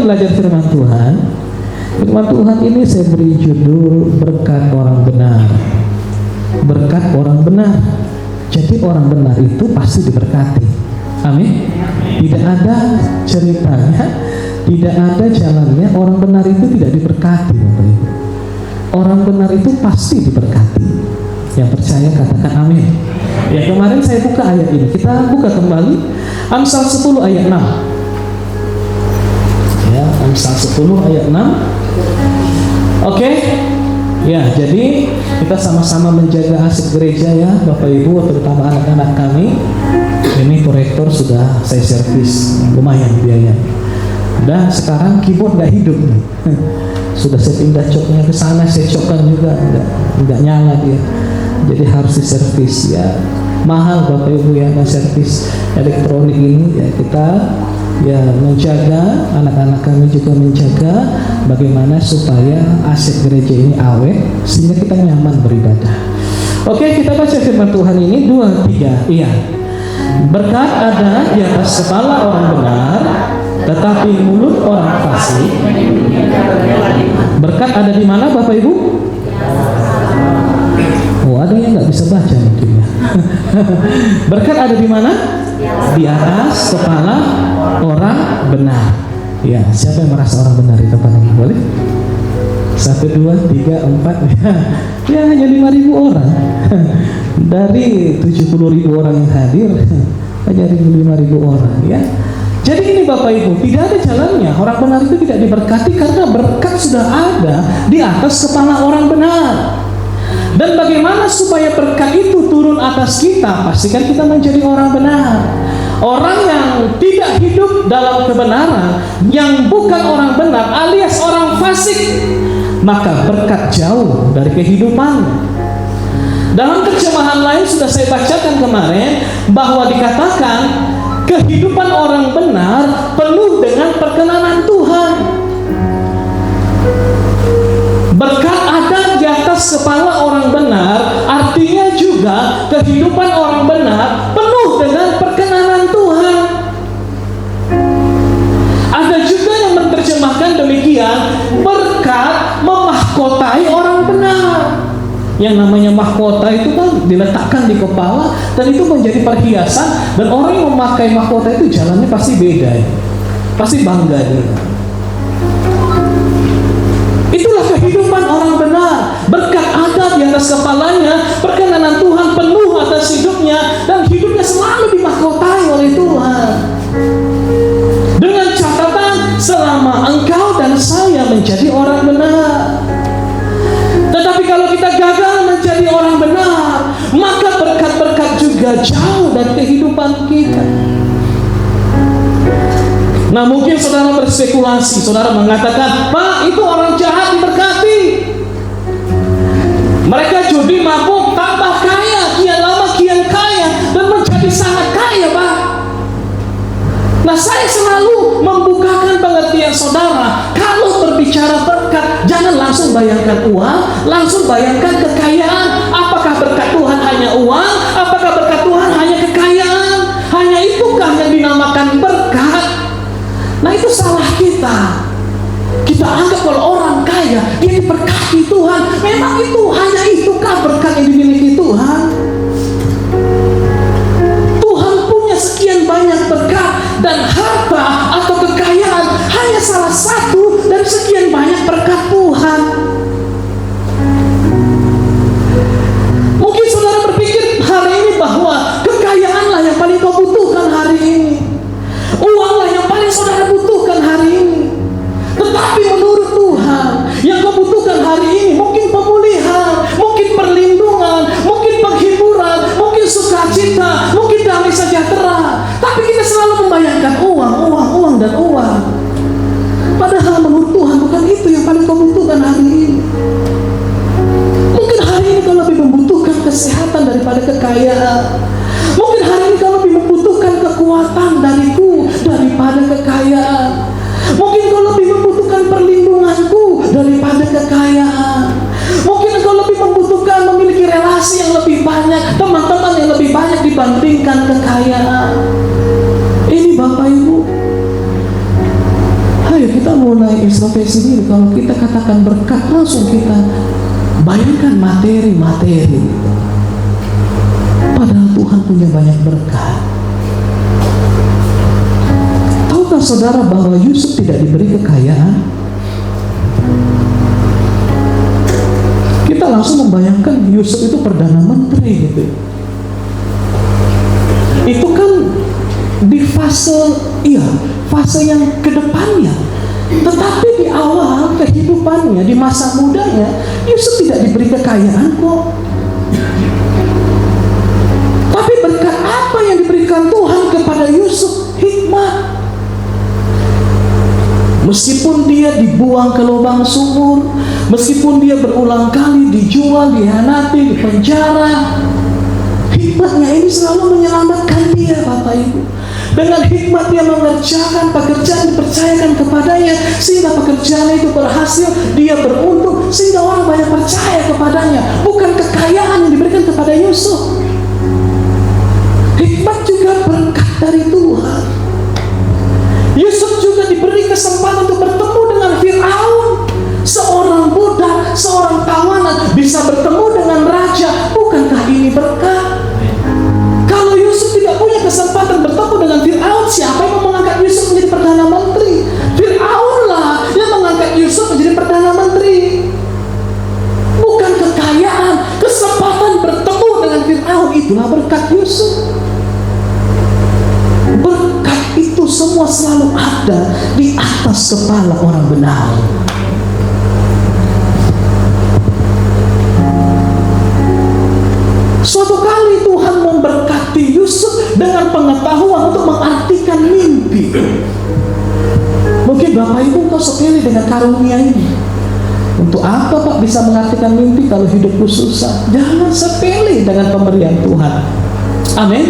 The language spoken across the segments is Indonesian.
belajar firman Tuhan. Firman Tuhan ini saya beri judul berkat orang benar. Berkat orang benar. Jadi orang benar itu pasti diberkati. Amin. Tidak ada ceritanya, tidak ada jalannya orang benar itu tidak diberkati, Bapak Ibu. Orang benar itu pasti diberkati. Yang percaya katakan amin. Ya, kemarin saya buka ayat ini. Kita buka kembali Amsal 10 ayat 6. Ya, Amsal 10 ayat 6. Oke. Ya, jadi kita sama-sama menjaga aset gereja ya, Bapak Ibu, terutama anak-anak kami. Ini proyektor sudah saya servis, lumayan biaya. Dan sekarang keyboard nggak hidup nih. Sudah saya pindah coknya ke sana, saya cokkan juga nggak nyala dia. Jadi harus diservis ya. Mahal Bapak Ibu ya, servis elektronik ini ya. Kita ya menjaga, anak-anak kami juga menjaga bagaimana supaya aset gereja ini awet sehingga kita nyaman beribadah. Oke, kita baca firman Tuhan ini 2-3. Iya. Berkat ada di atas kepala orang benar, tetapi mulut orang fasik. Berkat ada di mana Bapak Ibu? Oh, ada yang nggak bisa baca mungkin ya. Berkat ada di mana? Di atas kepala orang benar. Ya, siapa yang merasa orang benar di depan ini? Boleh? 1, 2, 3, 4. Ya, hanya 5.000 orang. Dari 70.000 orang yang hadir, hanya 5.000 orang ya. Jadi ini Bapak Ibu, tidak ada jalannya orang benar itu tidak diberkati karena berkat sudah ada di atas kepala orang benar. Dan bagaimana supaya berkat itu turun atas kita? Pastikan kita menjadi orang benar. Orang yang tidak hidup dalam kebenaran, yang bukan orang benar alias orang fasik, maka berkat jauh dari kehidupannya. Dalam terjemahan lain sudah saya bacakan kemarin bahwa dikatakan kehidupan orang benar penuh dengan perkenanan Tuhan. Berkat ada di atas kepala orang benar, artinya juga kehidupan orang benar penuh dengan perkenanan Tuhan. Ada juga yang menerjemahkan demikian, berkat memahkotai orang benar. Yang namanya mahkota itu kan diletakkan di kepala dan itu menjadi perhiasan, dan orang yang memakai mahkota itu jalannya pasti beda ya. Pasti bangga dia. Itulah kehidupan orang benar. Berkat ada di atas kepalanya, perkenanan Tuhan penuh atas hidupnya, dan hidupnya selalu dimahkotai oleh Tuhan. Dengan catatan selama engkau dan saya menjadi orang benar. Tetapi kalau kita gagal menjadi orang benar, maka berkat-berkat juga jauh dari kehidupan kita. Nah, mungkin saudara berspekulasi, saudara mengatakan, Pak, itu orang jahat diberkati. Mereka judi, mabuk, tambah kaya, kian lama kian kaya, dan menjadi sangat kaya, Pak. Nah, saya selalu membukakan pengertian saudara. Kalau berbicara berkat, jangan langsung bayangkan uang, langsung bayangkan kekayaan. Apakah berkat Tuhan hanya uang? Apakah berkat Tuhan hanya kekayaan? Hanya itukah yang dinamakan berkat? Nah, itu salah kita. Kita anggap kalau orang kaya, dia diberkati Tuhan. Memang itu hanya itukah berkat yang dimiliki Tuhan? Tuhan punya sekian banyak berkat, dan harta atau kekayaan hanya salah satu dari sekian banyak berkat Tuhan. Mungkin saudara berpikir hari ini bahwa kekayaanlah yang paling kau butuhkan hari ini, uanglah yang paling saudara butuhkan hari ini. Tetapi menurut Tuhan, yang kau butuhkan hari ini mungkin pemulihan, mungkin perlindungan, mungkin penghiburan, mungkin sukacita, mungkin damai sejahtera. Tapi kita selalu membayangkan uang, dan uang. Padahal menurut Tuhan bukan itu yang paling kau butuhkan hari ini. Mungkin hari ini kau lebih membutuhkan kesehatan daripada kekayaan. Mungkin hari ini kau lebih membutuhkan kekuatan dariku daripada kekayaan. Mungkin kau lebih membutuhkan perlindunganku daripada kekayaan. Mungkin kau lebih membutuhkan memiliki relasi yang lebih banyak, teman-teman yang lebih banyak dibandingkan kekayaan. Ini Bapak Ibu, ayo kita mulai introspeksi diri. Kalau kita katakan berkat, langsung kita bayangkan materi-materi. Padahal Tuhan punya banyak berkat. Tahukah saudara bahwa Yusuf tidak diberi kekayaan? Kita langsung membayangkan Yusuf itu perdana menteri gitu. Itu kan di fase yang kedepannya. Tetapi di awal kehidupannya, di masa mudanya, Yusuf tidak diberi kekayaan kok. Tapi berkat apa yang diberikan Tuhan kepada Yusuf? Hikmat. Meskipun dia dibuang ke lubang sumur, meskipun dia berulang kali dijual, dihianati, dipenjara, hikmatnya ini selalu menyelamatkan dia, Bapak Ibu. Dengan hikmat dia mengerjakan pekerjaan dipercayakan kepadanya, sehingga pekerjaan itu berhasil, dia beruntung, sehingga orang banyak percaya kepadanya. Bukan kekayaan yang diberikan kepada Yusuf. Hikmat juga berkat dari Tuhan. Yusuf juga diberi kesempatan untuk bertemu dengan Fir'aun. Seorang budak, seorang tawanan bisa bertemu dengan raja. Bukankah ini berkat? Kalau Yusuf tidak punya kesempatan bertemu dengan Fir'aun, siapa yang mengangkat Yusuf menjadi Perdana Menteri? Fir'aunlah yang mengangkat Yusuf menjadi Perdana Menteri. Bukan kekayaan, kesempatan bertemu dengan Fir'aun, itulah berkat Yusuf. Berkat itu semua selalu ada di atas kepala orang benar. Suatu kali Tuhan memberkati Yusuf dengan pengetahuan untuk mengartikan mimpi. Mungkin Bapak Ibu kau sepele dengan karunia ini. Untuk apa Pak bisa mengartikan mimpi kalau hidupku susah? Jangan sepele dengan pemberian Tuhan. Amin.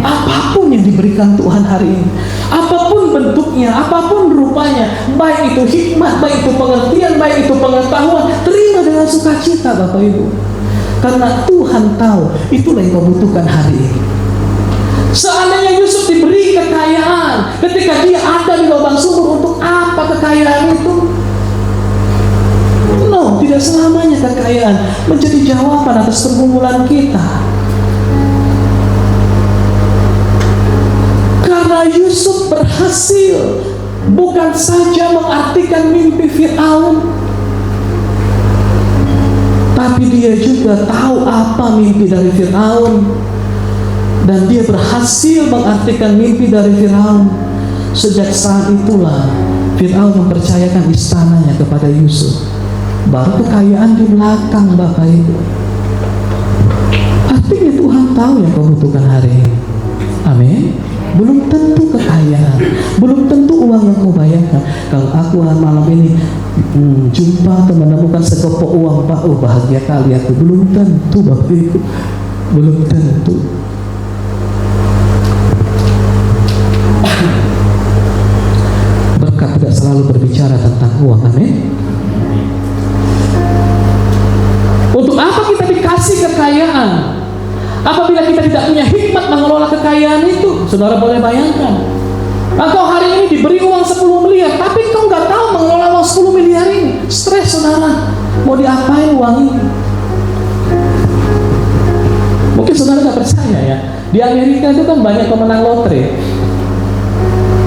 Apapun yang diberikan Tuhan hari ini, apapun bentuknya, apapun rupanya, baik itu hikmat, baik itu pengertian, baik itu pengetahuan, terima dengan sukacita Bapak Ibu. Karena Tuhan tahu itulah yang kau butuhkan hari ini. Seandainya Yusuf diberi kekayaan, ketika dia ada di lubang sumur, untuk apa kekayaan itu? No, tidak selamanya kekayaan menjadi jawaban atas pergumulan kita. Karena Yusuf berhasil bukan saja mengartikan mimpi Fir'aun, tapi dia juga tahu apa mimpi dari Fir'aun, dan dia berhasil mengartikan mimpi dari Fir'aun. Sejak saat itulah Fir'aun mempercayakan istananya kepada Yusuf. Baru kekayaan di belakang Bapak Ibu. Artinya Tuhan tahu yang kau butuhkan hari ini. Amin. Belum tentu kekayaan, belum tentu uang yang kau bayangkan. Kalau aku malam ini jumpa atau menemukan sekopok uang, Pak, oh bahagia kali aku. Belum tentu Bapak Ibu, belum tentu. Berkat tidak selalu berbicara tentang uang. Amin. Untuk apa kita dikasih kekayaan apabila kita tidak punya hikmat mengelola kekayaan itu? Saudara boleh bayangkan, engkau hari ini diberi uang 10 miliar, tapi kau nggak tahu mengelola uang 10 miliar ini. Stres saudara, mau diapain uang ini? Mungkin saudara nggak percaya ya, di Amerika itu kan banyak pemenang lotre.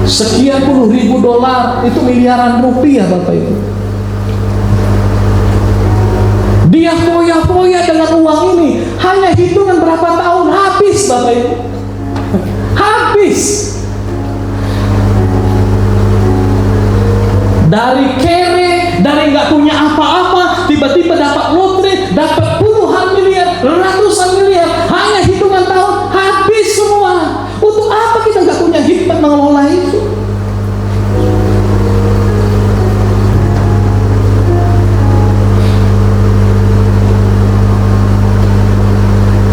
Sekian puluh ribu dolar, itu miliaran rupiah Bapak Ibu. Dia foya-foya dengan uang ini, hanya hitungan berapa tahun habis Bapak Ibu. Habis. Dari kere, dari nggak punya apa-apa, tiba-tiba dapat lotre, dapat puluhan miliar, ratusan miliar, hanya hitungan tahun habis semua. Untuk apa kita nggak punya hikmat mengelola itu?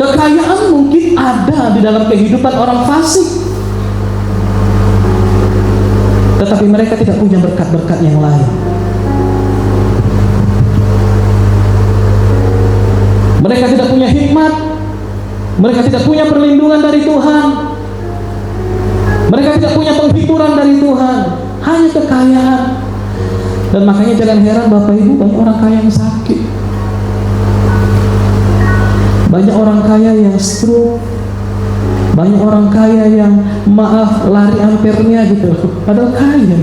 Kekayaan mungkin ada di dalam kehidupan orang fasik, tetapi mereka tidak punya berkat-berkat yang lain. Mereka tidak punya hikmat, mereka tidak punya perlindungan dari Tuhan, mereka tidak punya penghiburan dari Tuhan, hanya kekayaan. Dan makanya jangan heran Bapak Ibu, banyak orang kaya yang sakit, banyak orang kaya yang stroke, banyak orang kaya yang lari ampernya gitu, padahal kaya.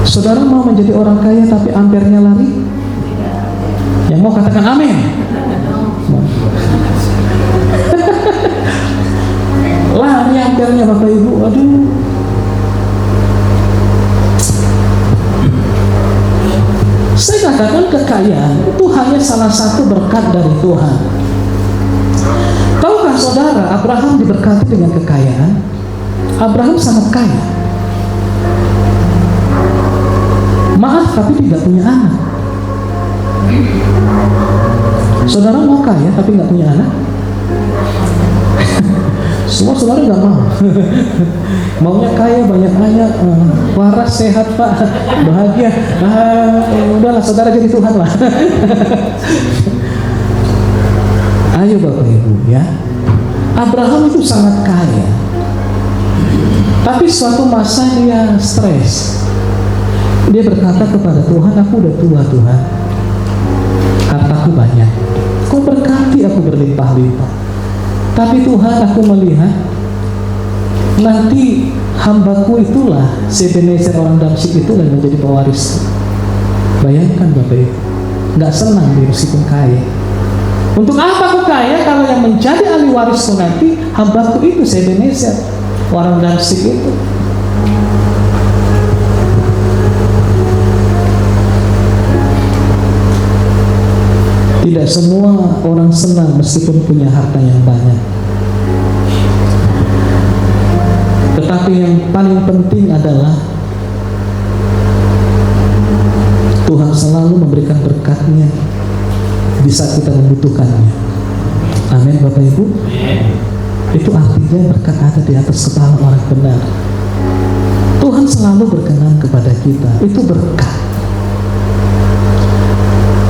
Saudara mau menjadi orang kaya tapi ampernya lari? Yang mau katakan amin. Lari ampernya Bapak Ibu, aduh. Saya katakan kekayaan itu hanya salah satu berkat dari Tuhan. Tahukah saudara, Abraham diberkati dengan kekayaan? Abraham sangat kaya. Maaf, tapi tidak punya anak. Saudara mau kaya tapi nggak punya anak? Semua saudara nggak mau. Maunya kaya, banyak anak, waras, sehat Pak, bahagia. Udahlah saudara jadi Tuhan lah. Ayo Bapak Ibu ya. Abraham itu sangat kaya, tapi suatu masa dia stres. Dia berkata kepada Tuhan, aku udah tua Tuhan, hartaku banyak, Kau berkati aku berlimpah-limpah, tapi Tuhan aku melihat nanti hambaku itulah Ebenezer orang Damsyik itulah yang menjadi pewaris. Bayangkan Bapak Ibu, nggak senang dia meskipun kaya. Untuk apa aku kaya kalau yang menjadi ahli warisku nanti hambaku itu Ebenezer orang Damsyik itu. Tidak semua orang senang meskipun punya harta yang banyak. Tetapi yang paling penting adalah Tuhan selalu memberikan berkat-Nya di saat kita membutuhkannya. Amin Bapak Ibu. Itu artinya berkat ada di atas kepala orang benar. Tuhan selalu berkenan kepada kita. Itu berkat.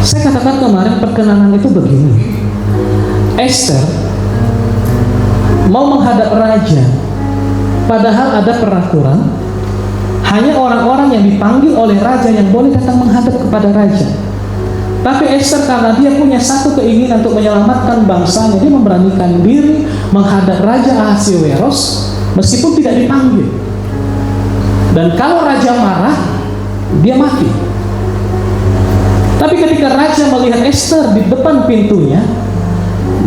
Saya katakan kemarin perkenanan itu begini. Esther mau menghadap raja, padahal ada peraturan hanya orang-orang yang dipanggil oleh raja yang boleh datang menghadap kepada raja. Tapi Esther karena dia punya satu keinginan untuk menyelamatkan bangsanya, dia memberanikan diri menghadap Raja Ahasiweros meskipun tidak dipanggil. Dan kalau raja marah, dia mati. Tapi ketika raja melihat Esther di depan pintunya,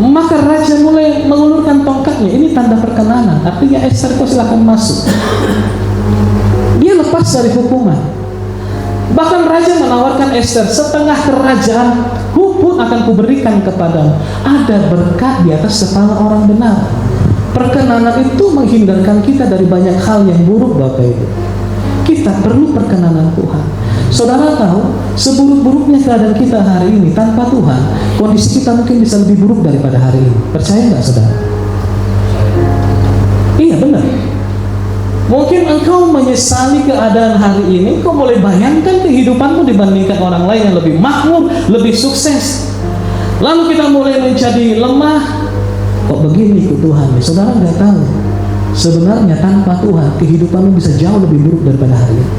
maka raja mulai mengulurkan tongkatnya. Ini tanda perkenanan, artinya Esther, kau silakan masuk. Dia lepas dari hukuman. Bahkan raja menawarkan Esther, setengah kerajaan pun akan kuberikan kepadamu. Ada berkat di atas kepala orang benar. Perkenanan itu menghindarkan kita dari banyak hal yang buruk Bapak Ibu. Kita perlu perkenanan Tuhan. Saudara tahu, seburuk-buruknya keadaan kita hari ini tanpa Tuhan, kondisi kita mungkin bisa lebih buruk daripada hari ini. Percaya nggak saudara? Iya benar. Mungkin engkau menyesali keadaan hari ini, kau mulai bayangkan kehidupanmu dibandingkan orang lain yang lebih makmur, lebih sukses. Lalu kita mulai menjadi lemah. Kok begini ke Tuhan? Saudara nggak tahu. Sebenarnya tanpa Tuhan, kehidupanmu bisa jauh lebih buruk daripada hari ini.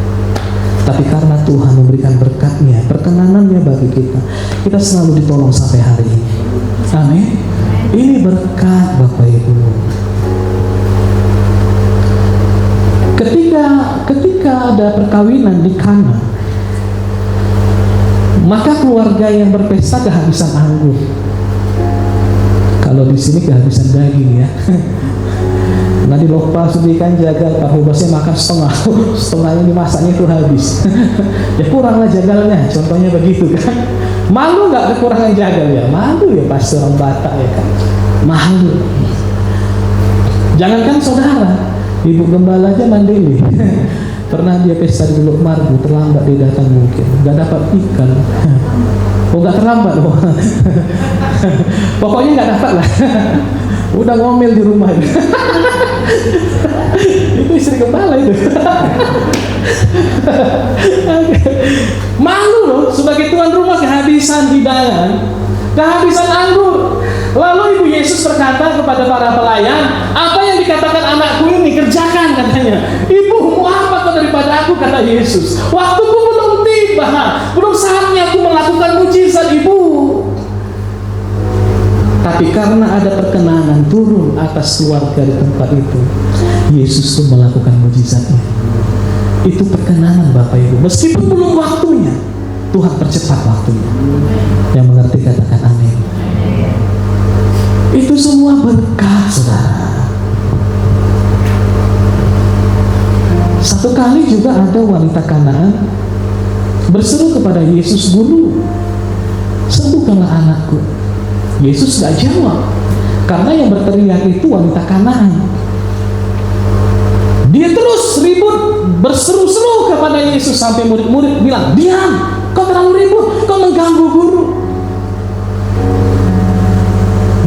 Tapi karena Tuhan memberikan berkat-Nya, perkenanannya bagi kita, kita selalu ditolong sampai hari ini. Amin. Ini berkat Bapak Ibu. Ketika ada perkawinan di Kana, maka keluarga yang berpesta kehabisan anggur. Kalau di sini kehabisan daging ya. Nanti lupa sudikan jagal, Pak bosnya makan setengahnya dimasaknya itu habis. Ya kuranglah jagalnya, contohnya begitu kan. Malu nggak kekurangan jagal ya? Malu ya pasti orang Batak ya kan. Malu. Jangankan saudara, ibu gembala aja mandiri. Pernah dia pesta di Teluk Margu, terlambat dia datang mungkin, nggak dapat ikan. Oh nggak terlambat loh. Pokoknya nggak dapat lah. Udah ngomel di rumah. Itu istri gembala itu. Malu loh, sebagai tuan rumah kehabisan hidangan, kehabisan anggur. Lalu Ibu Yesus berkata kepada para pelayan, apa yang dikatakan anakku ini kerjakan katanya. Ibu mau apa kau daripada kata Yesus. Waktuku belum tiba, belum saatnya aku melakukan mujizat, Ibu. Tapi karena ada perkenanan turun atas keluarga di tempat itu, Yesus pun melakukan mujizatnya. Itu perkenanan Bapak Ibu. Meskipun belum waktunya, Tuhan percepat waktunya. Yang mengerti katakan amin. Itu semua berkat, saudara. Satu kali juga ada wanita Kanaan berseru kepada Yesus, "Guru, sembuhkanlah anakku." Yesus gak jawab, karena yang berteriak itu wanita Kanaan. Dia terus ribut, berseru-seru kepada Yesus, sampai murid-murid bilang, "Diam, kau terlalu ribut, kau mengganggu guru."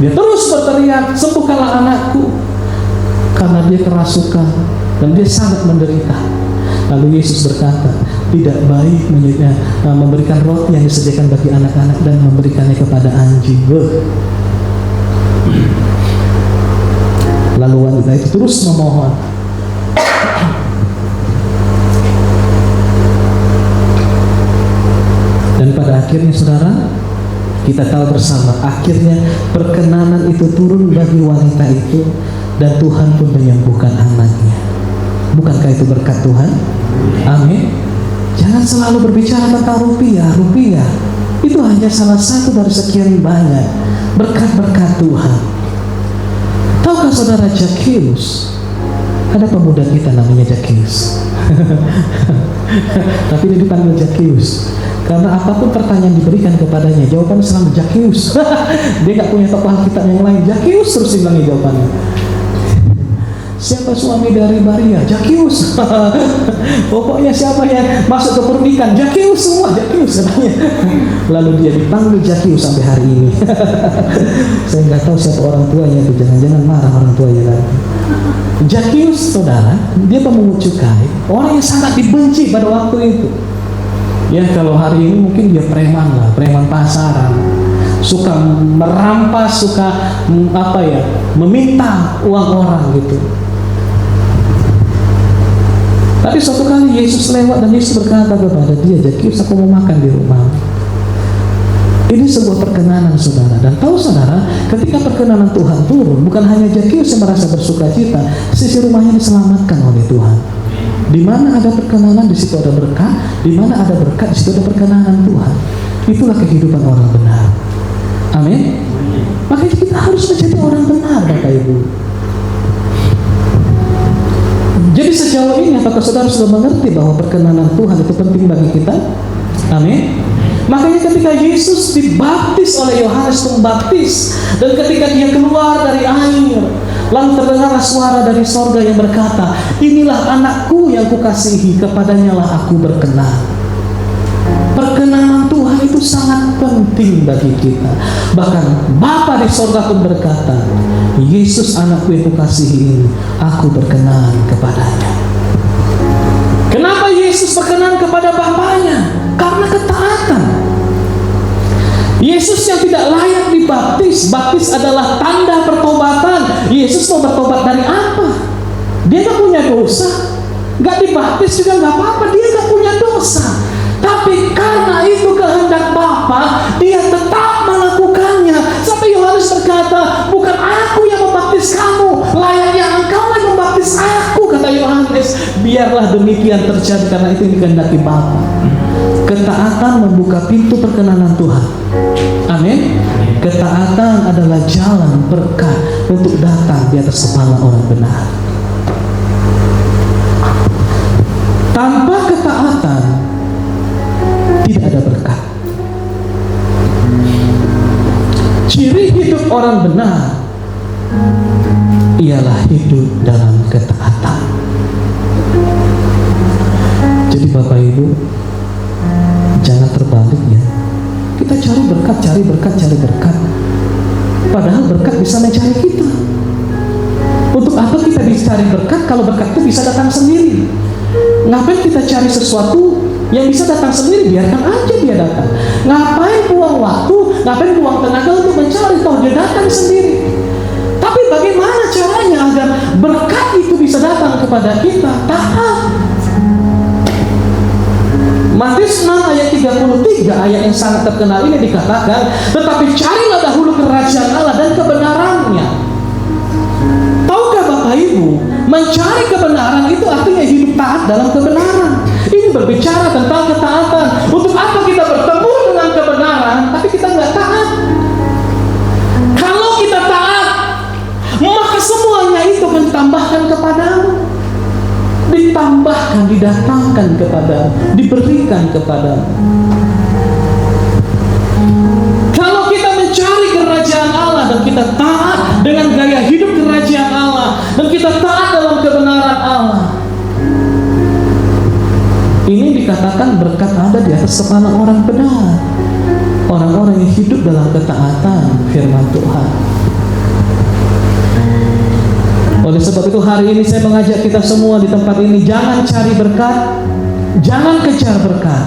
Dia terus berteriak, "Sembuhkanlah anakku," karena dia kerasukan dan dia sangat menderita. Lalu Yesus berkata, "Tidak baik memberikan roti yang disediakan bagi anak-anak dan memberikannya kepada anjing." Lalu wanita itu terus memohon. Dan pada akhirnya, saudara, kita tahu bersama, akhirnya perkenanan itu turun bagi wanita itu, dan Tuhan pun menyembuhkan anaknya. Bukankah itu berkat Tuhan? Amin. Jangan selalu berbicara tentang rupiah. Rupiah itu hanya salah satu dari sekian banyak berkat-berkat Tuhan. Tahukah saudara, Zakheus? Ada pemuda kita namanya Zakheus. Tapi dia dipanggil Zakheus karena apapun pertanyaan diberikan kepadanya, jawabannya selalu Zakheus. Dia gak punya tokoh Alkitab yang lain. Zakheus terus dibilangi jawabannya. Siapa suami dari Maria? Zakheus. Pokoknya siapa yang masuk ke perut ikan? Zakheus semua, Zakheus katanya. Lalu dia dipanggil Zakheus sampai hari ini. Saya nggak tahu siapa orang tuanya itu, jangan-jangan marah orang tuanya lagi. Zakheus, saudara, dia pemungut cukai, orang yang sangat dibenci pada waktu itu. Ya, kalau hari ini mungkin dia preman lah, preman pasaran, suka merampas, suka meminta uang orang gitu. Tapi suatu kali Yesus lewat dan Yesus berkata kepada dia, "Zakheus, aku mau makan di rumah." Ini sebuah perkenanan, saudara. Dan tahu saudara, ketika perkenanan Tuhan turun, bukan hanya Zakheus yang merasa bersuka cita, sisi rumahnya diselamatkan oleh Tuhan. Di mana ada perkenanan, di situ ada berkat. Di mana ada berkat, di situ ada perkenanan Tuhan. Itulah kehidupan orang benar. Amin. Makanya kita harus menjadi orang benar, Bapak Ibu. Jadi sejauh ini, apakah saudara sudah mengerti bahwa perkenanan Tuhan itu penting bagi kita? Amin. Makanya ketika Yesus dibaptis oleh Yohanes Pembaptis, dan ketika dia keluar dari air, lalu terdengarlah suara dari sorga yang berkata, "Inilah anakku yang kukasihi, kepadanya lah aku berkenan." Perkenanan Tuhan itu sangat penting bagi kita. Bahkan Bapa di sorga pun berkata, "Yesus anakku yang kukasihi ini, aku berkenan kepadanya." Kenapa Yesus berkenan kepada Bapanya? Karena ketaatan. Yesus yang tidak layak dibaptis, baptis adalah tanda pertobatan. Yesus mau bertobat dari apa? Dia gak punya dosa, gak dibaptis juga gak apa-apa, dia gak punya dosa. Tapi karena itu kehendak Bapa, dia tetap melakukannya. Sampai Yohanes berkata, "Bukan aku yang membaptis kamu, layaknya engkau yang membaptis aku," kata Yohanes. Biarlah demikian terjadi, karena itu yang dikehendaki Bapa. Ketaatan membuka pintu perkenanan Tuhan. Amin. Ketaatan adalah jalan berkat untuk datang di atas kepala orang benar. Tanpa ketaatan tidak ada berkat. Ciri hidup orang benar ialah hidup dalam ketaatan. Jadi Bapak Ibu, jangan terbalik ya. Kita cari berkat, cari berkat, cari berkat. Padahal berkat bisa mencari kita. Untuk apa kita dicari berkat kalau berkat itu bisa datang sendiri? Ngapain kita cari sesuatu yang bisa datang sendiri? Biarkan aja dia datang. Ngapain buang waktu, ngapain buang tenaga untuk mencari, toh dia datang sendiri. Tapi bagaimana caranya agar berkat itu bisa datang kepada kita? Taat. Matius 6 ayat 33, ayat yang sangat terkenal ini dikatakan, tetapi carilah dahulu kerajaan Allah dan kebenarannya. Tahukah Bapak Ibu, mencari kebenaran itu artinya hidup taat dalam kebenaran. Ini berbicara tentang ketaatan. Untuk apa kita bertemu dengan kebenaran tapi kita nggak taat? Kalau kita taat, maka semuanya itu akan ditambahkan kepadamu, ditambahkan, didatangkan kepadamu, diberikan kepadamu. Kalau kita mencari kerajaan Allah dan kita taat dengan gaya hidup kerajaan Allah, dan kita taat dalam kebenaran Allah, ini dikatakan berkat ada di atas kepala orang benar, orang-orang yang hidup dalam ketaatan firman Tuhan. Oleh sebab itu hari ini saya mengajak kita semua di tempat ini, jangan cari berkat, jangan kejar berkat,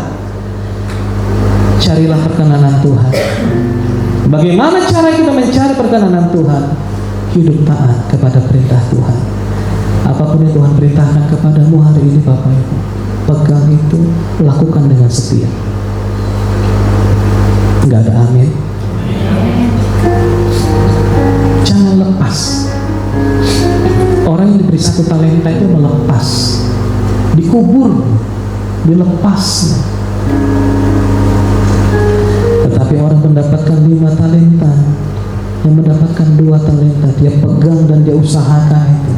carilah perkenanan Tuhan. Bagaimana cara kita mencari perkenanan Tuhan? Hidup taat kepada perintah Tuhan. Apapun yang Tuhan perintahkan kepadamu hari ini Bapak Ibu, pegang itu, lakukan dengan setia. Enggak ada amin. Jangan lepas. Orang yang diberi 1 talenta itu melepas, dikubur, dilepas. Tetapi orang mendapatkan 5 talenta, yang mendapatkan 2 talenta, dia pegang dan dia usahakan itu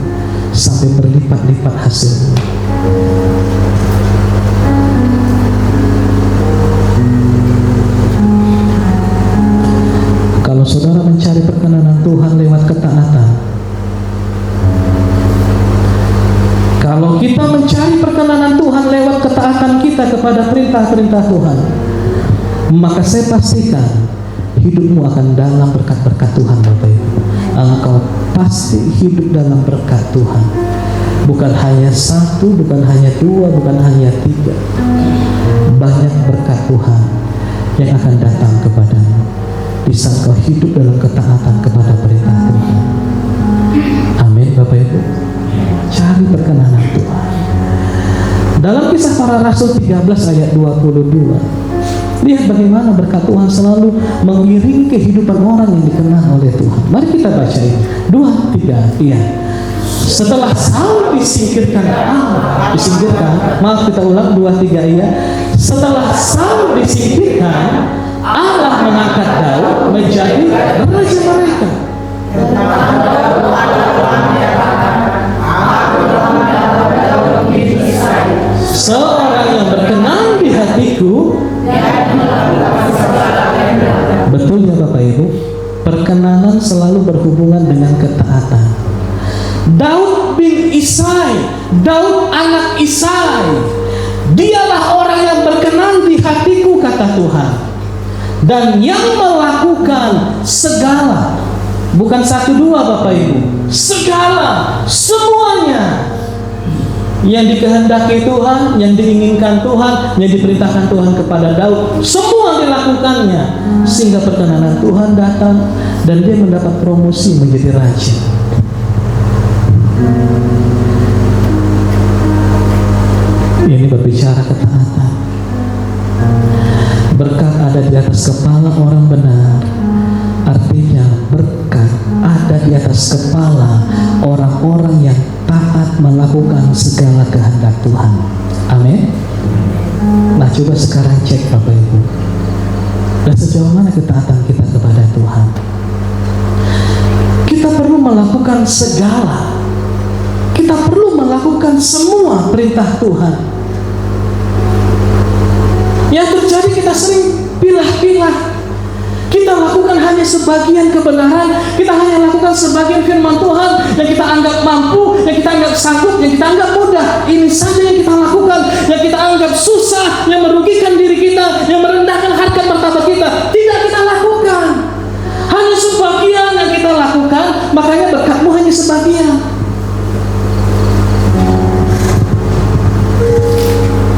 sampai berlipat-lipat hasilnya. Kalau saudara mencari perkenanan Tuhan lewat ketaatan, kalau kita mencari perkenanan Tuhan lewat ketaatan kita kepada perintah-perintah Tuhan, maka saya pastikan hidupmu akan dalam berkat-berkat Tuhan Bapak Ibu. Engkau pasti hidup dalam berkat Tuhan. Bukan hanya 1, bukan hanya 2, bukan hanya 3. Banyak berkat Tuhan yang akan datang kepadamu di saat kau hidup dalam ketaatan kepada perintah Tuhan. Amin Bapak Ibu. Cari perkenanan Tuhan. Dalam Kisah Para Rasul 13 ayat 22, lihat bagaimana berkat Tuhan selalu mengiringi kehidupan orang yang dikenal oleh Tuhan. Mari kita baca ini. 2, 3, iya. Setelah Saul disingkirkan, maaf kita ulang, 2, 3, iya. Setelah Saul disingkirkan, Allah mengangkat Daud menjadi raja mereka. Seorang yang berkenan di hatiku. Betul ya Bapak Ibu, perkenanan selalu berhubungan dengan ketaatan. Daud bin Isai, Daud anak Isai, dialah orang yang berkenan di hatiku kata Tuhan, dan yang melakukan segala, bukan 1, 2 Bapak Ibu, segala, semuanya yang dikehendaki Tuhan, yang diinginkan Tuhan, yang diperintahkan Tuhan kepada Daud, semua dilakukannya, sehingga perkenanan Tuhan datang dan dia mendapat promosi menjadi raja. Ini berbicara ketaatan. Berkat ada di atas kepala orang benar, artinya berkat ada di atas kepala orang-orang yang taat melakukan segala kehendak Tuhan. Amin. Nah, coba sekarang cek Bapak Ibu, dan sejauh mana ketaatan kita kepada Tuhan. Kita perlu melakukan segala, kita perlu melakukan semua perintah Tuhan. Yang terjadi kita sering pilah-pilah. Kita lakukan hanya sebagian kebenaran, kita hanya lakukan sebagian firman Tuhan yang kita anggap mampu, yang kita anggap sanggup, yang kita anggap mudah. Ini saja yang kita lakukan, yang kita anggap susah, yang merugikan diri kita, yang merendahkan harkat martabat kita. Tidak kita lakukan, hanya sebagian yang kita lakukan. Makanya berkatmu hanya sebagian.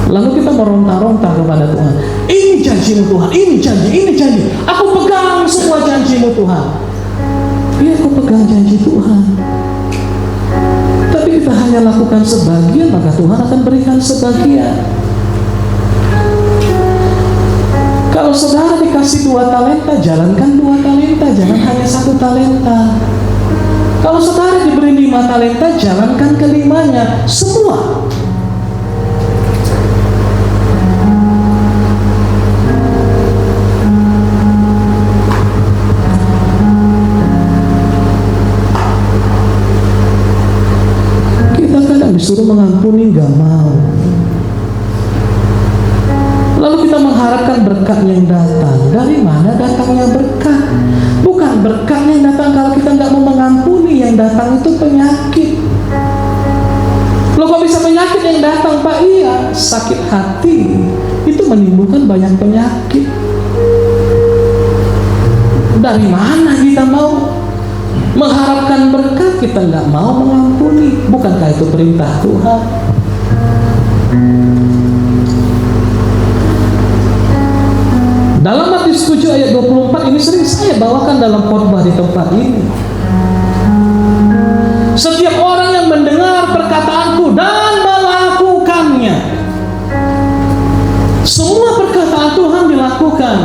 Lalu kita meronta-ronta kepada Tuhan. Ini janjimu Tuhan, ini janji. Aku pegang semua janjimu Tuhan. Iya, aku pegang janji Tuhan. Tapi kita hanya lakukan sebagian, maka Tuhan akan berikan sebagian. Kalau saudara dikasih 2 talenta, jalankan 2 talenta, jangan hanya 1 talenta. Kalau saudara diberi 5 talenta, jalankan ke-5-nya semua. Kita kadang disuruh mengampuni, gak mau. Lalu kita mengharapkan berkat yang datang. Dari mana datangnya berkat? Bukan berkat yang datang kalau kita nggak mau mengampuni. Yang datang itu penyakit. Loh, kok bisa penyakit yang datang, Pak? Iya, sakit hati itu menimbulkan banyak penyakit. Dari mana kita mau mengharapkan berkat, kita nggak mau mengampuni? Bukankah itu perintah Tuhan? Dalam Matius 7 ayat 24 ini sering saya bawakan dalam khotbah di tempat ini. Setiap orang yang mendengar perkataanku dan melakukannya, semua perkataan Tuhan dilakukan.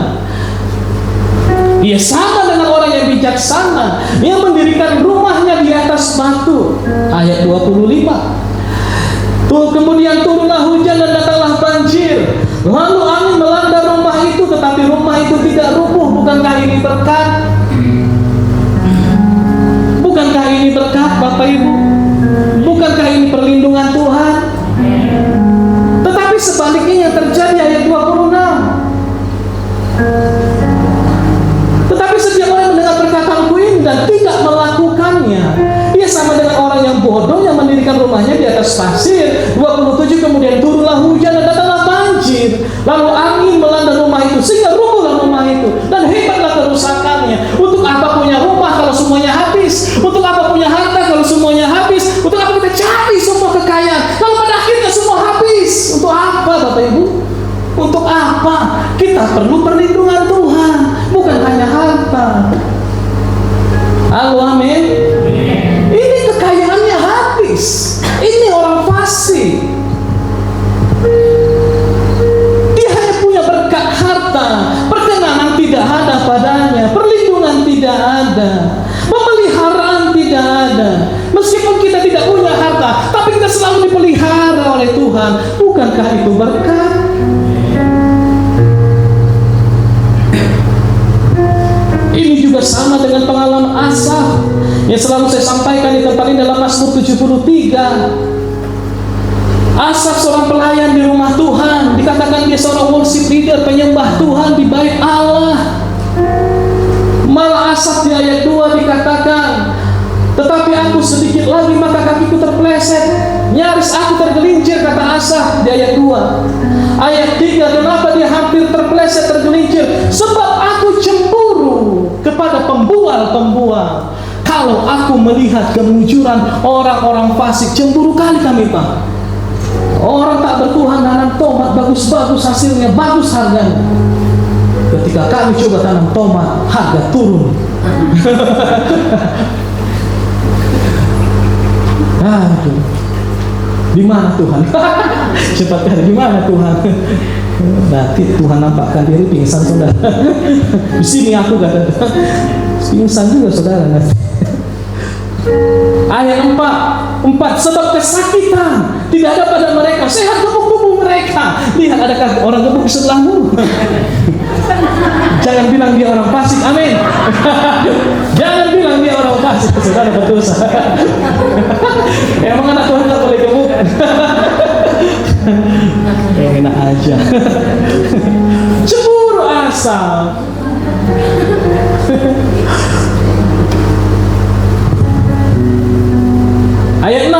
Ia sama dengan orang yang bijaksana yang mendirikan rumahnya di atas batu. Ayat 25. Kemudian turunlah hujan dan datanglah banjir. Lalu angin melanda rumah itu, tetapi rumah itu tidak rubuh. Bukankah ini berkat? Bukankah ini berkat, Bapak Ibu? Bukankah ini perlindungan Tuhan? Tetapi sebaliknya yang terjadi ayat 26. Tetapi setiap orang mendengar perkataanku ini dan tidak melakukannya, ia sama dengan orang yang bodoh yang mendirikan rumahnya di atas pasir. 27. Kemudian turunlah hujan dan datanglah banjir. Lalu angin melanda rumah itu sehingga rubuhlah rumah itu dan hebatlah kerusakannya. Untuk apa punya rumah kalau semuanya habis? Untuk apa punya harta kalau semuanya habis? Untuk apa kita cari semua kekayaan kalau pada akhirnya semua habis? Untuk apa, Bapak Ibu? Untuk apa? Kita perlu perlindungan Tuhan, bukan hanya harta. Halo, amin. Ini kekayaannya habis. Ini orang fasik. Dia hanya punya berkat harta, perkenanan tidak ada padanya, perlindungan tidak ada, pemeliharaan tidak ada. Meskipun kita tidak punya harta, tapi kita selalu dipelihara oleh Tuhan. Bukankah itu berkat? Ini juga sama dengan pengalaman Asaf yang selalu saya sampaikan di tempat ini dalam Mazmur 73. Asaf seorang pelayan di rumah Tuhan, dikatakan dia seorang worship leader, penyembah Tuhan di bait Allah. Malah Asaf di ayat 2 dikatakan, tetapi aku sedikit lagi maka kakiku terpeleset, nyaris aku tergelincir, kata Asaf di ayat 2. Ayat 3, kenapa dia hampir terpeleset, tergelincir? Sebab aku cemburu kepada pembual-pembual. Kalau aku melihat kemunculan orang-orang fasik, cemburu kali kami, Pak. Orang tak bertuhan nanam tomat bagus-bagus, hasilnya bagus harganya. Ketika kami coba tanam tomat, harga turun. Aduh, di mana Tuhan? Cepat kali, di mana Tuhan? Nanti Tuhan nampakkan diri pingsan, saudara. Di sini aku gak ada. Pingsan juga, saudara. Ayat 4, sebab kesakitan tidak ada pada mereka, sehat gebuk-gebuk mereka. Lihat, adakah orang gebuk di sebelahmu? Jangan bilang dia orang fasik, amin. Jangan bilang dia orang fasik, saudara berdosa. Emang anak Tuhan tak boleh gebuk? Enak aja. Cemburu Asaf. Ayat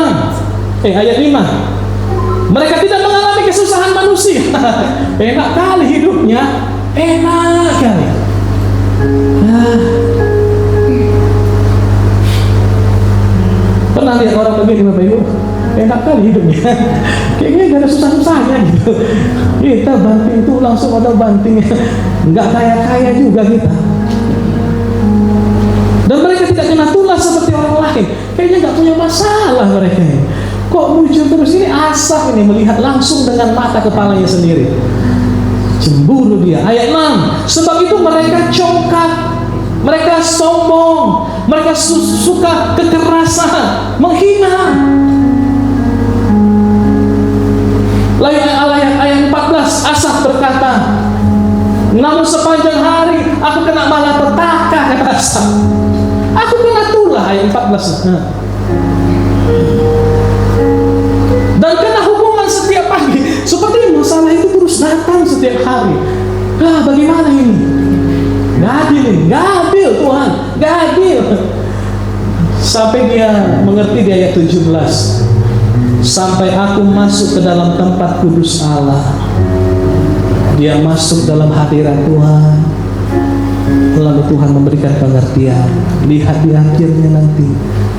5. Mereka tidak mengalami kesusahan manusia. Enak kali hidupnya. Enak kali. Pernah lihat orang begini, Bapak Ibu? Enak kali hidupnya. Kayaknya gak ada susah-susahnya gitu. Kita banting tuh langsung ada bantingnya. Nggak kaya-kaya juga kita. Dan mereka tidak kena tulah seperti orang lain. Kayaknya nggak punya masalah mereka. Kok muncul terus ini? Asaf ini melihat langsung dengan mata kepalanya sendiri. Cemburu dia. Ayat 6. Sebab itu mereka congkak, mereka sombong, mereka suka kekerasan, menghina. Lalu ayat 14, Asaf berkata, namun sepanjang hari aku kena malapetaka, kata Asaf. Aku kena tulah, ayat 14. Dan kena hukuman setiap pagi. Seperti masalah itu terus datang setiap hari. Bagaimana ini? Gadil Tuhan, gadil. Sampai dia mengerti di ayat 17. Sampai aku masuk ke dalam tempat kudus Allah. Dia masuk dalam hadirat Tuhan. Lalu Tuhan memberikan pengertian. Lihat di akhirnya nanti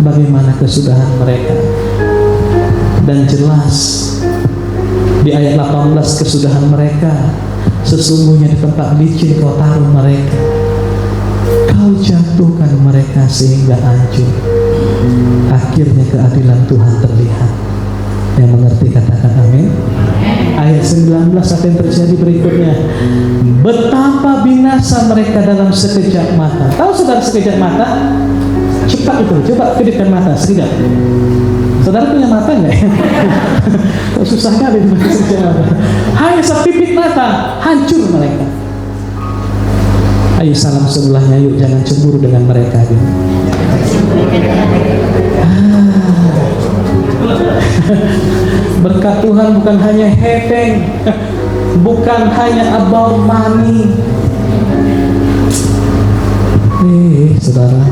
bagaimana kesudahan mereka. Dan jelas di ayat 18 kesudahan mereka. Sesungguhnya di tempat licin kau taruh mereka, kau jatuhkan mereka sehingga hancur. Akhirnya keadilan Tuhan terlihat. Yang mengerti katakan amin. Ayat 19, apa yang terjadi berikutnya? Betapa binasa mereka dalam sekejap mata. Tahu saudara sekejap mata? Cepat itu, coba kedipkan mata sekejap. Saudara punya mata enggak? Kok susah kali sekejap mata. Hanya sepipit mata, hancur mereka. Ayo salam sebelahnya, yuk jangan cemburu dengan mereka. Berkat Tuhan bukan hanya hepeng, bukan hanya about money. Saudara,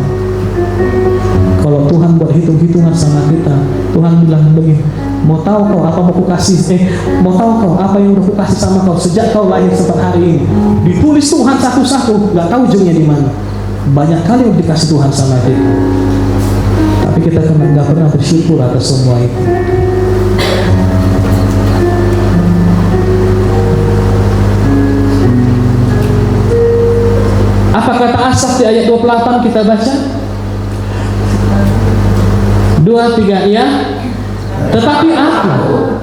kalau Tuhan buat hitung-hitungan sama kita, Tuhan bilang begini, mau tahu kau apa mau kukasih? Mau tahu kau apa yang udah kukasih sama kau sejak kau lahir sampai hari ini? Ditulis Tuhan satu-satu, nggak tahu ujungnya di mana. Banyak kali yang dikasih Tuhan sama kita, tapi kita nggak pernah bersyukur atas semua itu. Apa kata Asaf di ayat 28 kita baca? 2-3 ya. Tetapi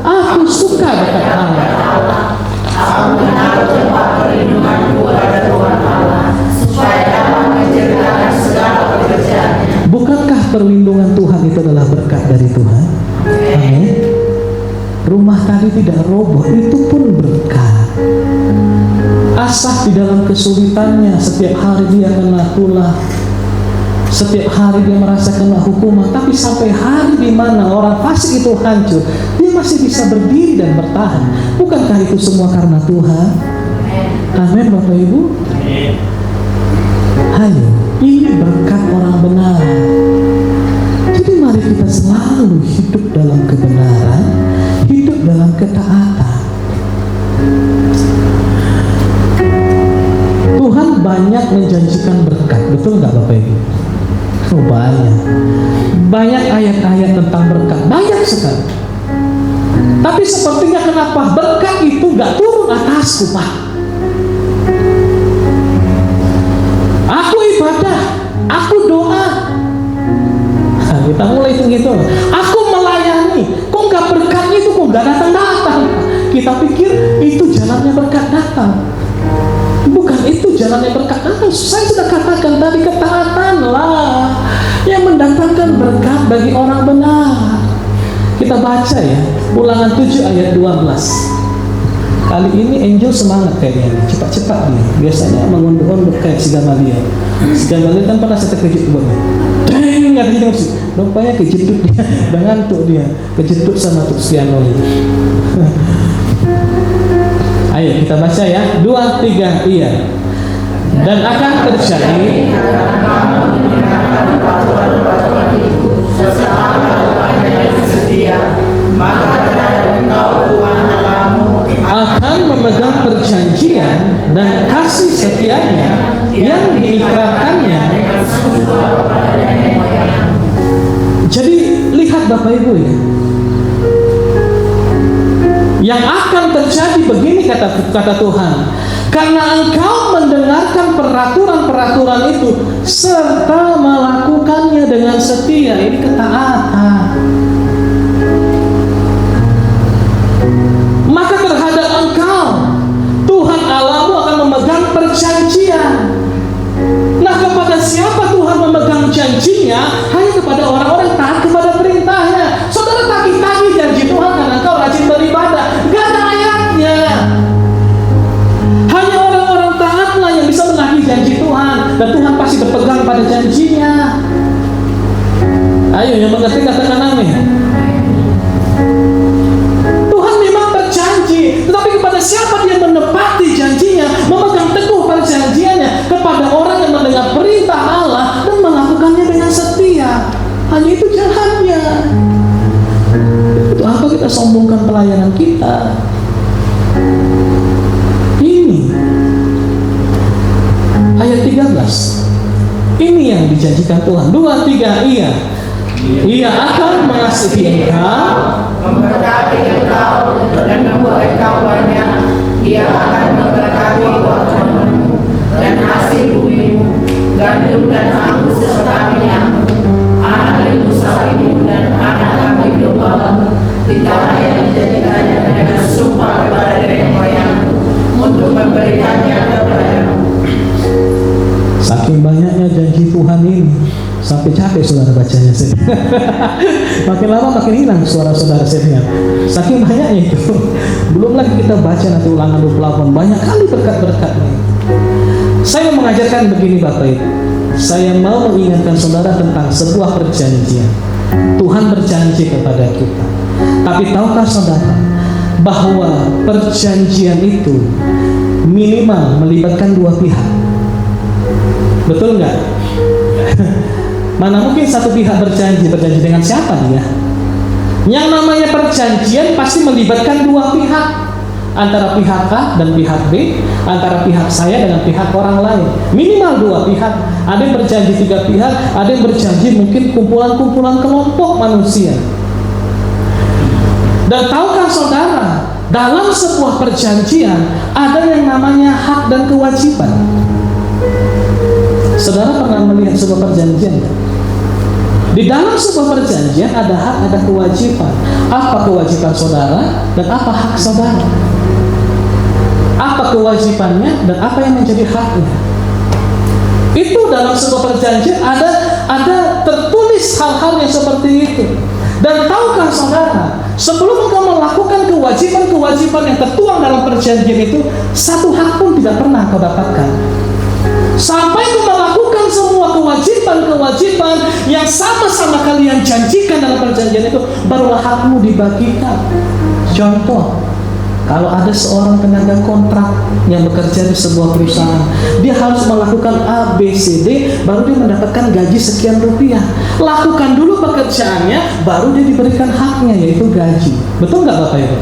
aku suka dekat Allah. Aku menaruh tempat perlindunganku pada Tuhan Allah, supaya dapat menceritakan segala pekerjaannya. Bukankah perlindungan Tuhan itu adalah berkat dari Tuhan? Amin. Rumah tadi tidak roboh, itu pun berkat. Asaf di dalam kesulitannya, setiap hari dia kena tulah, setiap hari dia merasakan hukuman, tapi sampai hari di mana orang fasik itu hancur, dia masih bisa berdiri dan bertahan. Bukankah itu semua karena Tuhan? Amin, Bapak Ibu. Ayo, ini berkat orang benar. Jadi mari kita selalu hidup dalam kebenaran, hidup dalam ketaatan. Tuhan banyak menjanjikan berkat, betul nggak Bapak Ibu? Oh, banyak ayat-ayat tentang berkat, banyak sekali. Tapi sepertinya kenapa berkat itu nggak turun atasku, Pak? Aku ibadah, aku doa, nah, kita mulai hitung-hitung. Aku melayani, kok nggak berkatnya itu kok nggak datang-datang? Kita pikir itu jalannya berkat datang. Bukan itu jalannya berkat datang. Saya sudah katakan tadi, ketaatanlah yang mendatangkan berkat bagi orang benar. Kita baca ya, Ulangan 7 ayat 12. Kali ini Angel semangat kayaknya, cepat-cepat dia. Biasanya mengunduk-unduk kayak si Gamaliel. Si Gamaliel kan pernah saya terkejut buatnya. Deng, ngerti sih. Rupanya kejedut dia, udah ngantuk dia, kejedut sama Tuksiano itu. Ayo kita baca ya, 2-3 iya. Dan akan terjadi akan memegang perjanjian dan kasih setianya yang diikrarkannya. Jadi lihat Bapak Ibu ya, yang akan terjadi begini kata Tuhan, karena engkau mendengarkan peraturan-peraturan itu serta melakukannya dengan setia. Ini ketaatan. Maka terhadap engkau Tuhan Allah janjinya hanya kepada orang-orang taat kepada perintahnya. Saudara tagih-tagih janji Tuhan karena engkau rajin beribadah, gak ada ayatnya. Hanya orang-orang taatlah yang bisa menagih janji Tuhan, dan Tuhan pasti berpegang pada janjinya. Ayo, yang mengerti katakan amin. Tuhan memang berjanji, tetapi kepada siapa Dia menepati janjinya, memegang teguh perjanjiannya? Kepada orang yang mendengar perintah Allah dan melakukannya dengan setia. Hanya itu jalannya. Itu apa kita sombongkan pelayanan kita? Ini ayat 13. Ini yang dijanjikan Tuhan. 2, 3, iya. Ia akan mengasihi engkau, memberkati engkau, dan membuat engkau banyak. Ia akan memberkati waktumu dan hasil bumimu, gandum dan anggur serta minyakmu, anak lembu sapimu dan anak kambing dombamu, di tanah yang dijadikannya dengan sumpah kepada nenek moyangmu, untuk memberikannya kepadamu. Saking banyaknya janji Tuhan ini, sampai capek saudara bacanya saya. Makin lama makin hilang suara saudara saya. Saking banyaknya itu. Belum lagi kita baca nanti Ulangan 28, banyak kali berkat-berkatnya. Saya mau mengajarkan begini Bapak Ibu. Saya mau mengingatkan saudara tentang sebuah perjanjian. Tuhan berjanji kepada kita. Tapi tahukah saudara bahwa perjanjian itu minimal melibatkan dua pihak? Betul nggak? Mana mungkin satu pihak berjanji dengan siapa dia? Yang namanya perjanjian pasti melibatkan dua pihak, antara pihak A dan pihak B, antara pihak saya dengan pihak orang lain. Minimal dua pihak. Ada yang berjanji 3 pihak, ada yang berjanji mungkin kumpulan-kumpulan kelompok manusia. Dan tahukah saudara, dalam sebuah perjanjian ada yang namanya hak dan kewajiban. Saudara pernah melihat sebuah perjanjian? Di dalam sebuah perjanjian ada hak, ada kewajiban. Apa kewajiban saudara dan apa hak saudara? Apa kewajibannya dan apa yang menjadi haknya? Itu dalam sebuah perjanjian ada tertulis hal-hal yang seperti itu. Dan tahukah saudara, sebelum engkau melakukan kewajiban-kewajiban yang tertuang dalam perjanjian itu, satu hak pun tidak pernah kau dapatkan. Sampai kau melakukan semua kewajiban-kewajiban yang sama-sama kalian janjikan dalam perjanjian itu, barulah hakmu dibagikan. Contoh, kalau ada seorang tenaga kontrak yang bekerja di sebuah perusahaan, dia harus melakukan A, B, C, D, baru dia mendapatkan gaji sekian rupiah. Lakukan dulu pekerjaannya, baru dia diberikan haknya, yaitu gaji. Betul nggak Bapak Ibu?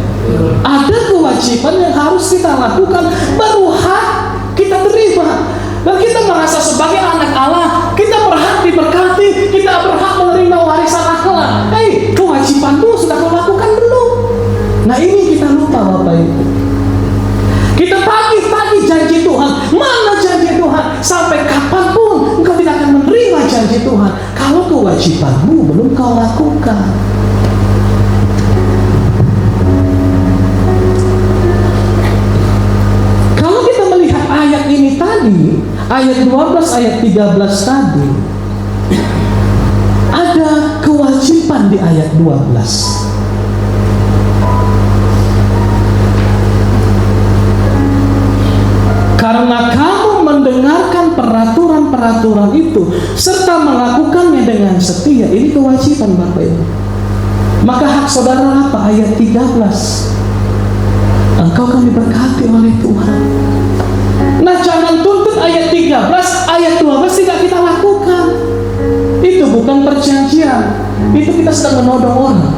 Ada kewajiban yang harus kita lakukan, baru hak kita terima. Dan kita merasa sebagai anak Allah, kita berhak diberkati, kita berhak menerima warisan akhlak. Kewajibanmu sudah kau lakukan belum? Nah ini kita lupa Bapak Ibu. Kita tagih-tagih janji Tuhan. Mana janji Tuhan? Sampai kapanpun engkau tidak akan menerima janji Tuhan kalau kewajibanmu belum kau lakukan. Kalau kita melihat ayat ini tadi, ayat 12, ayat 13 tadi, ada kewajiban di ayat 12. Karena kamu mendengarkan peraturan-peraturan itu serta melakukannya dengan setia. Ini kewajiban Bapak Ibu. Maka hak saudara apa? Ayat 13. Engkau akan diberkati oleh Tuhan. Nah jangan tuntut ayat 13, ayat 12 tidak kita lakukan. Itu bukan perjanjian. Itu kita sedang menodong orang.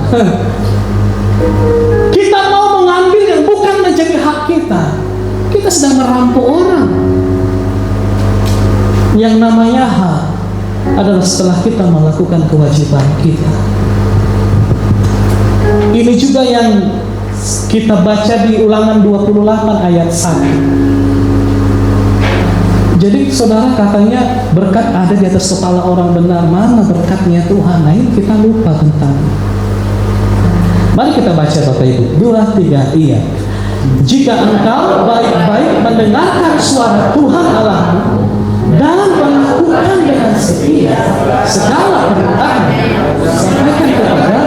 Kita mau mengambil yang bukan menjadi hak kita. Kita sedang merampok orang. Yang namanya hak adalah setelah kita melakukan kewajiban kita. Ini juga yang kita baca di Ulangan 28 ayat 1. Jadi saudara katanya berkat ada di atas kepala orang benar. Mana berkatnya Tuhan? Nah ini kita lupa tentang. Mari kita baca Bapak Ibu. 2, 3, iya. Jika engkau baik-baik mendengarkan suara Tuhan Allahmu dan melakukan lakukan dengan setia segala perintahnya, sampaikan kepada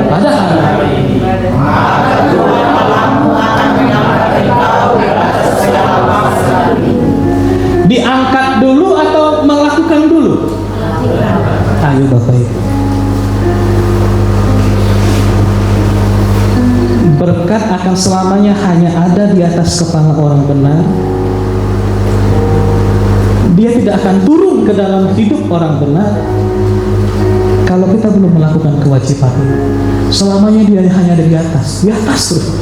pada hari ini. Maka Tuhan Allahmu akan mengangkat engkau di atas segala bangsa dunia. Diangkat dulu atau melakukan dulu? Ayo Bapak Ibu. Berkat akan selamanya hanya ada di atas kepala orang benar. Dia tidak akan turun ke dalam hidup orang benar kalau kita belum melakukan kewajiban ini. Selamanya dia hanya ada di atas terus.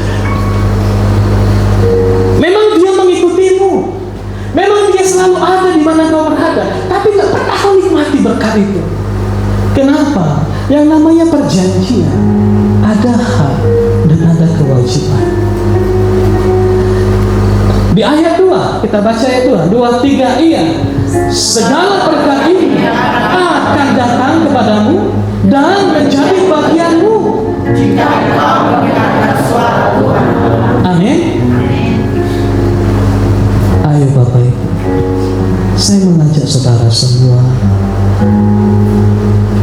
Memang dia mengikutimu, memang dia selalu ada di mana kau berada, tapi nggak pernah kau nikmati berkat itu. Kenapa? Yang namanya perjanjian, ada hak dan ada kewajiban. Di ayat 2, kita baca ayat 2, 2-3, iya. Segala berkat ini akan datang kepadamu dan menjadi bagianmu Jika engkau mendengarkan suara Tuhan. Amin. Ayo Bapak Ibu, saya mengajak saudara semua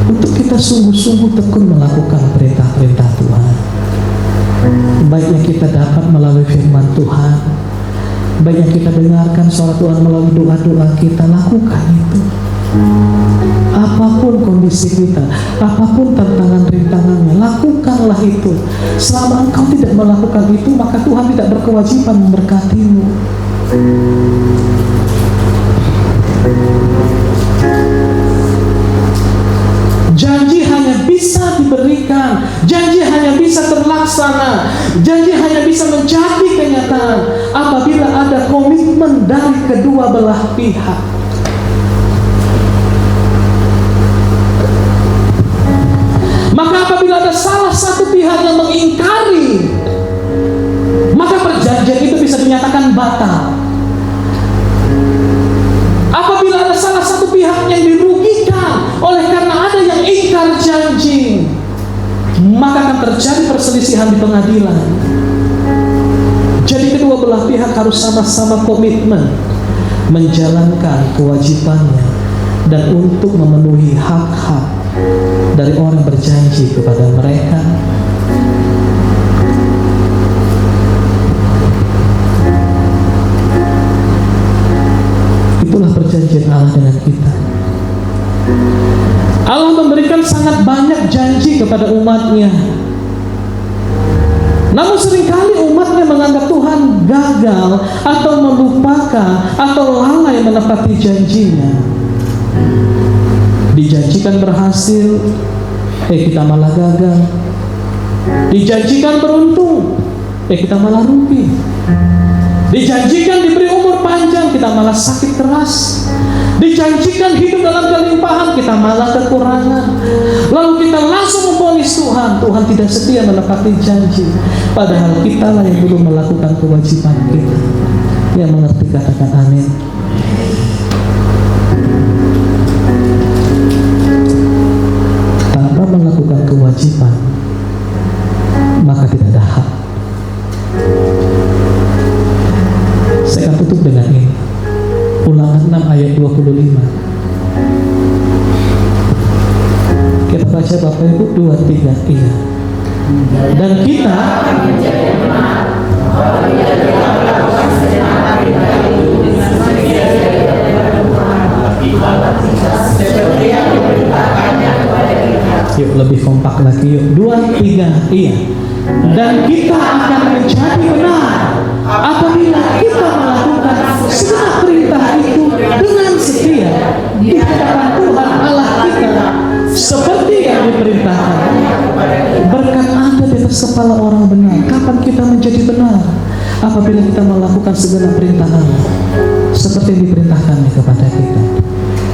untuk kita sungguh-sungguh tekun melakukan perintah-perintah Tuhan. Baiknya kita dapat melalui firman Tuhan, baiknya kita dengarkan suara Tuhan melalui doa-doa kita, lakukan itu. Apapun kondisi kita, apapun tantangan rintangannya, lakukanlah itu. Selama engkau tidak melakukan itu, maka Tuhan tidak berkewajiban memberkatimu. Janji hanya bisa diberikan, janji hanya bisa terlaksana, janji hanya bisa menjadi kenyataan apabila ada komitmen dari kedua belah pihak. Maka apabila ada salah satu pihak yang mengingkari, maka perjanjian itu bisa dinyatakan batal. Apabila ada salah satu pihak yang dirugikan oleh karena ada yang ingkar janji, maka akan terjadi perselisihan di pengadilan. Jadi kedua belah pihak harus sama-sama komitmen menjalankan kewajibannya dan untuk memenuhi hak-hak dari orang yang berjanji kepada mereka. Itulah perjanjian Allah dengan kita. Allah memberikan sangat banyak janji kepada umatnya. Namun seringkali umatnya menganggap Tuhan gagal atau melupakan atau lalai menepati janjinya. Dijanjikan berhasil, kita malah gagal. Dijanjikan beruntung, kita malah rugi. Dijanjikan diberi umur panjang, kita malah sakit keras. Dijanjikan hidup dalam kelimpahan, kita malah kekurangan. Lalu kita langsung memvonis Tuhan, Tuhan tidak setia menepati janji. Padahal kitalah yang belum melakukan kewajiban kita. Yang mengerti katakan amin. Tanpa melakukan kewajiban, maka tidak ada hak. Saya akan tutup dengan ini. Ulangan 6 ayat 25. Kita baca Bapak Ibu 2-3, iya. Dan kita Menjadi benar apabila kita melakukan segenap perintah itu dengan setia kepada Tuhan kita seperti yang diperintahkannya kepada kita. yuk lebih kompak lagi, yuk 2-3, iya. Dan kita akan menjadi benar apabila kita melakukan segenap perintah itu dengan setia di hadapan Tuhan Allah kita seperti yang diperintahkan. Berkat ada di atas kepala orang benar. Kapan kita menjadi benar? Apabila kita melakukan segenap perintah Allah seperti yang diperintahkannya kepada kita.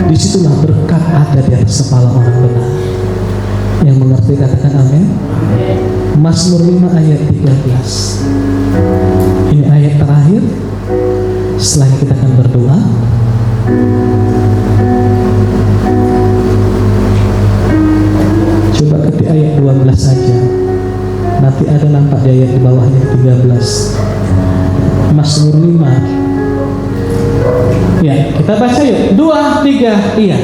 Disitulah berkat ada di atas kepala orang benar. Yang mengerti katakan amin. Mazmur 5 ayat 13. Ini ayat terakhir. Setelah kita akan berdoa. Coba ketik ayat 12 saja. Nanti ada nampak di ayat di bawahnya 13. Mazmur 5. Ya, Kita baca yuk. 2, 3, iya.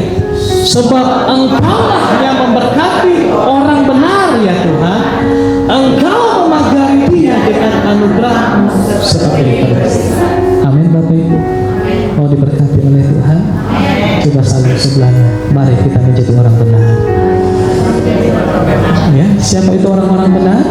Sebab Engkaulah yang memberkati orang benar ya Tuhan. Engkau memagari dia dengan anugerah seperti itu. Amin Bapak Ibu. Mau diberkati oleh Tuhan. Coba saling sebelahnya. Mari kita menjadi orang benar. Ya, siapa itu orang-orang benar?